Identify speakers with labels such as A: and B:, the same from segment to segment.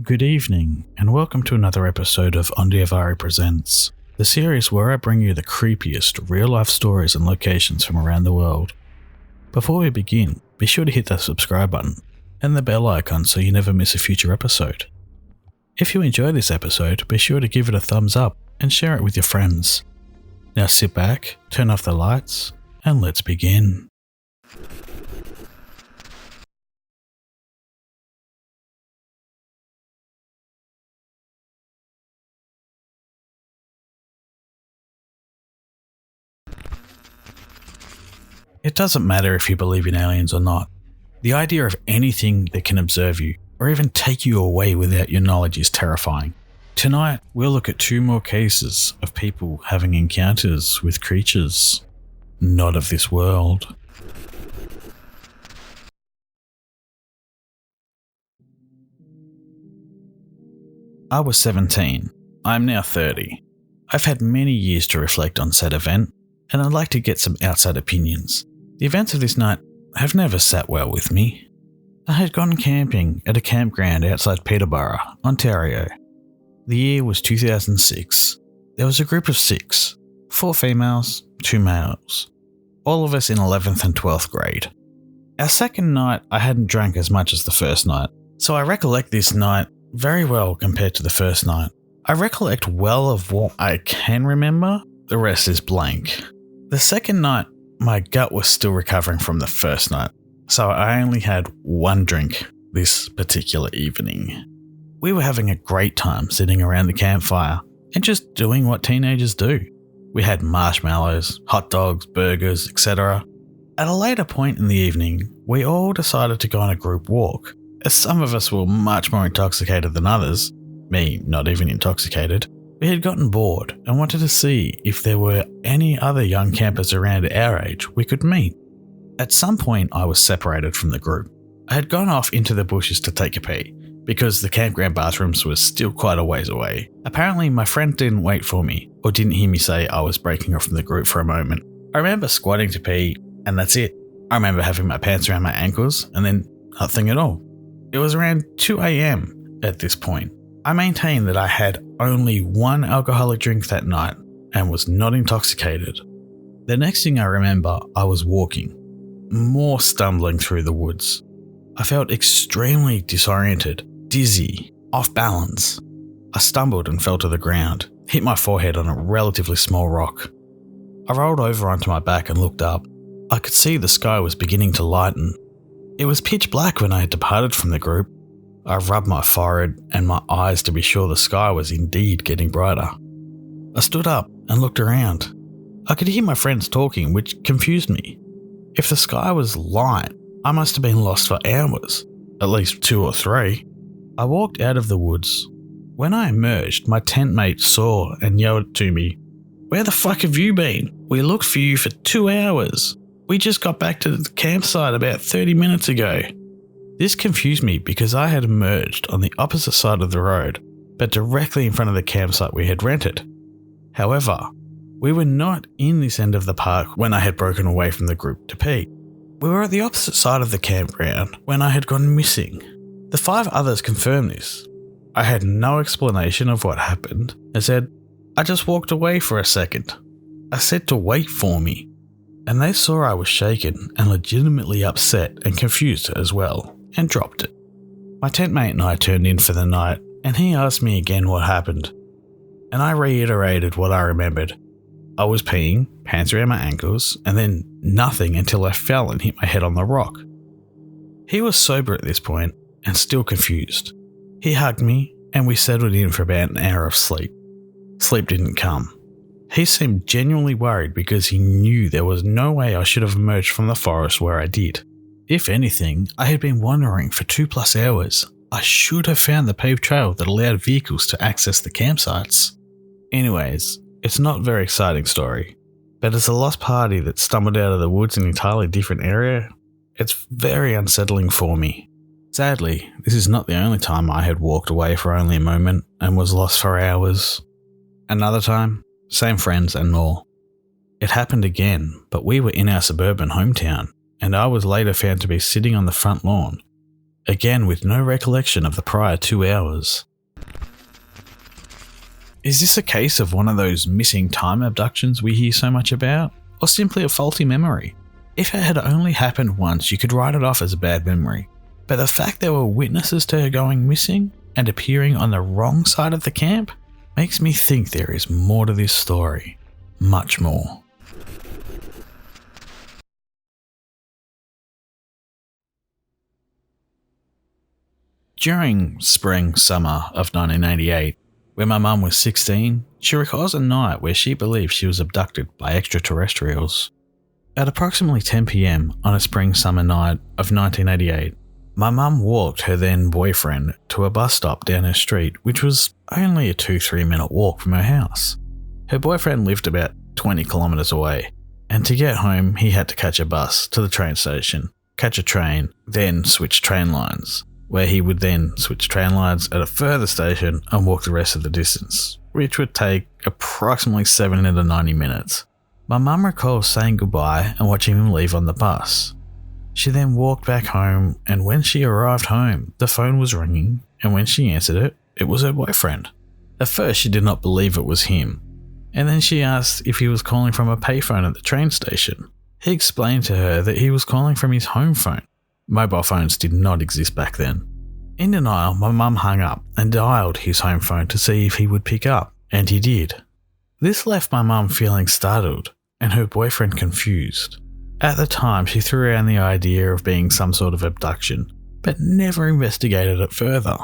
A: Good evening, and welcome to another episode of Ondiavari Presents, the series where I bring you the creepiest real-life stories and locations from around the world. Before we begin, be sure to hit that subscribe button and the bell icon so you never miss a future episode. If you enjoy this episode, be sure to give it a thumbs up and share it with your friends. Now sit back, turn off the lights, and let's begin. It doesn't matter if you believe in aliens or not. The idea of anything that can observe you, or even take you away without your knowledge, is terrifying. Tonight, we'll look at two more cases of people having encounters with creatures not of this world. I was 17. I am now 30. I've had many years to reflect on said event, and I'd like to get some outside opinions. The events of this night have never sat well with me. I had gone camping at a campground outside Peterborough, Ontario. The year was 2006. There was a group of 6, 4 females, 2 males, all of us in 11th and 12th grade. Our second night I hadn't drank as much as the first night, so I recollect this night very well compared to the first night. I recollect well of what I can remember, the rest is blank. The second night, my gut was still recovering from the first night, so I only had one drink this particular evening. We were having a great time sitting around the campfire and just doing what teenagers do. We had marshmallows, hot dogs, burgers, etc. At a later point in the evening, we all decided to go on a group walk, as some of us were much more intoxicated than others, me not even intoxicated. We had gotten bored and wanted to see if there were any other young campers around our age we could meet. At some point, I was separated from the group. I had gone off into the bushes to take a pee, because the campground bathrooms were still quite a ways away. Apparently, my friend didn't wait for me, or didn't hear me say I was breaking off from the group for a moment. I remember squatting to pee, and that's it. I remember having my pants around my ankles, and then nothing at all. It was around 2 a.m. at this point. I maintain that I had only one alcoholic drink that night and was not intoxicated. The next thing I remember, I was walking, more stumbling through the woods. I felt extremely disoriented, dizzy, off balance. I stumbled and fell to the ground, hit my forehead on a relatively small rock. I rolled over onto my back and looked up. I could see the sky was beginning to lighten. It was pitch black when I had departed from the group. I rubbed my forehead and my eyes to be sure the sky was indeed getting brighter. I stood up and looked around. I could hear my friends talking, which confused me. If the sky was light, I must have been lost for hours, at least 2 or 3. I walked out of the woods. When I emerged, my tent mate saw and yelled to me, "Where the fuck have you been? We looked for you for 2 hours. We just got back to the campsite about 30 minutes ago." This confused me because I had emerged on the opposite side of the road, but directly in front of the campsite we had rented. However, we were not in this end of the park when I had broken away from the group to pee. We were at the opposite side of the campground when I had gone missing. The 5 others confirmed this. I had no explanation of what happened and said, "I just walked away for a second." I said to wait for me, and they saw I was shaken and legitimately upset and confused as well, and dropped it. My tent mate and I turned in for the night, and he asked me again what happened, and I reiterated what I remembered. I was peeing, pants around my ankles, and then nothing until I fell and hit my head on the rock. He was sober at this point and still confused. He hugged me, and we settled in for about an hour of sleep. Sleep didn't come. He seemed genuinely worried because he knew there was no way I should have emerged from the forest where I did. If anything, I had been wandering for 2+ hours. I should have found the paved trail that allowed vehicles to access the campsites. Anyways, it's not a very exciting story, but as a lost party that stumbled out of the woods in an entirely different area, it's very unsettling for me. Sadly, this is not the only time I had walked away for only a moment and was lost for hours. Another time, same friends and more. It happened again, but we were in our suburban hometown, and I was later found to be sitting on the front lawn, again with no recollection of the prior 2 hours. Is this a case of one of those missing time abductions we hear so much about, or simply a faulty memory? If it had only happened once, you could write it off as a bad memory, but the fact there were witnesses to her going missing and appearing on the wrong side of the camp makes me think there is more to this story. Much more. During spring-summer of 1988, when my mum was 16, she recalls a night where she believes she was abducted by extraterrestrials. At approximately 10 PM on a spring-summer night of 1988, my mum walked her then boyfriend to a bus stop down her street, which was only a 2-3 minute walk from her house. Her boyfriend lived about 20 kilometres away, and to get home he had to catch a bus to the train station, catch a train, then switch train lines, where he would then switch train lines at a further station and walk the rest of the distance, which would take approximately 70 to 90 minutes. My mum recalls saying goodbye and watching him leave on the bus. She then walked back home, and when she arrived home, the phone was ringing, and when she answered it, it was her boyfriend. At first she did not believe it was him, and then she asked if he was calling from a payphone at the train station. He explained to her that he was calling from his home phone. Mobile phones did not exist back then. In denial, my mum hung up and dialed his home phone to see if he would pick up, and he did. This left my mum feeling startled and her boyfriend confused. At the time, she threw around the idea of being some sort of abduction, but never investigated it further.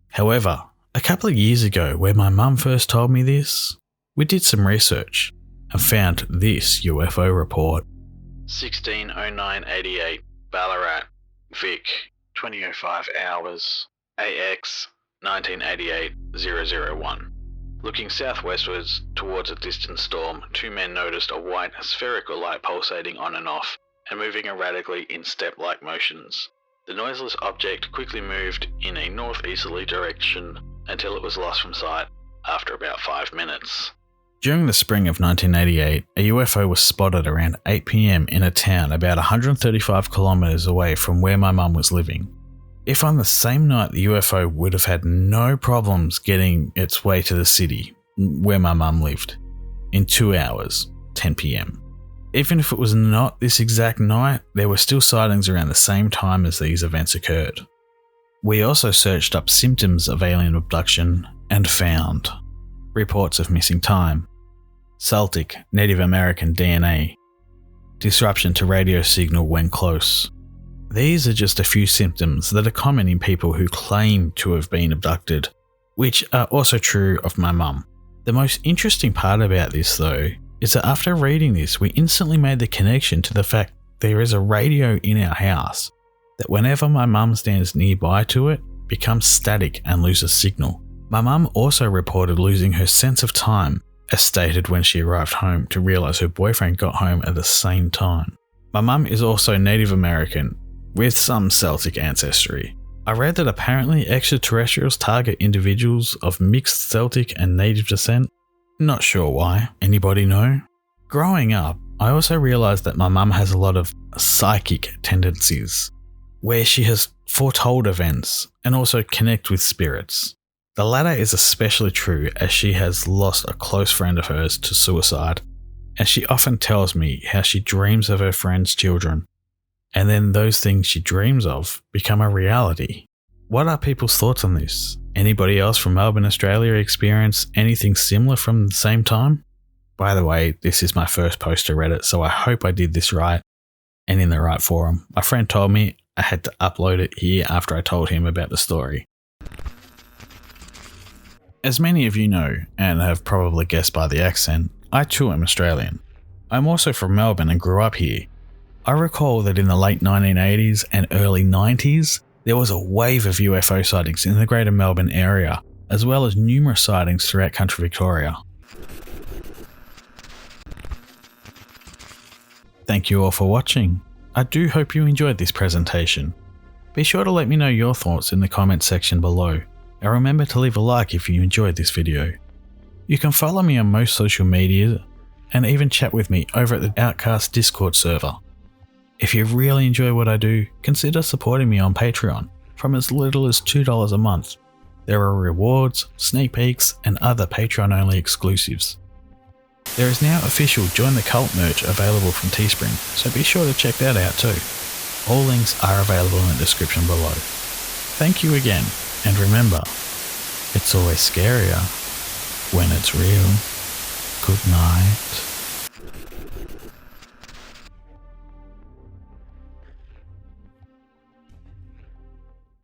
A: However, a couple of years ago, when my mum first told me this, we did some research and found this UFO report. 160988 Ballarat, Vic, 2005 hours, AX 1988-001. Looking southwestwards towards a distant storm, 2 men noticed a white spherical light pulsating on and off and moving erratically in step-like motions. The noiseless object quickly moved in a northeasterly direction until it was lost from sight after about 5 minutes. During the spring of 1988, a UFO was spotted around 8 PM in a town about 135 kilometres away from where my mum was living. If on the same night the UFO would have had no problems getting its way to the city where my mum lived in 2 hours, 10 PM. Even if it was not this exact night, there were still sightings around the same time as these events occurred. We also searched up symptoms of alien abduction and found reports of missing time, Celtic, Native American DNA, disruption to radio signal when close. These are just a few symptoms that are common in people who claim to have been abducted, which are also true of my mum. The most interesting part about this though is that after reading this, we instantly made the connection to the fact there is a radio in our house that whenever my mum stands nearby to it, becomes static and loses signal. My mum also reported losing her sense of time, as stated when she arrived home to realise her boyfriend got home at the same time. My mum is also Native American, with some Celtic ancestry. I read that apparently extraterrestrials target individuals of mixed Celtic and Native descent. Not sure why. Anybody know? Growing up, I also realised that my mum has a lot of psychic tendencies, where she has foretold events and also connect with spirits. The latter is especially true as she has lost a close friend of hers to suicide, and she often tells me how she dreams of her friend's children, and then those things she dreams of become a reality. What are people's thoughts on this? Anybody else from Melbourne, Australia experience anything similar from the same time? By the way, this is my first post to Reddit, so I hope I did this right and in the right forum. My friend told me I had to upload it here after I told him about the story. As many of you know, and have probably guessed by the accent, I too am Australian. I'm also from Melbourne and grew up here. I recall that in the late 1980s and early 90s, there was a wave of UFO sightings in the greater Melbourne area, as well as numerous sightings throughout country Victoria. Thank you all for watching. I do hope you enjoyed this presentation. Be sure to let me know your thoughts in the comments section below, and remember to leave a like if you enjoyed this video. You can follow me on most social media and even chat with me over at the Outcast Discord server. If you really enjoy what I do, consider supporting me on Patreon from as little as $2 a month. There are rewards, sneak peeks, and other Patreon-only exclusives. There is now official Join the Cult merch available from Teespring, so be sure to check that out too. All links are available in the description below. Thank you again, and remember, it's always scarier when it's real. Good night.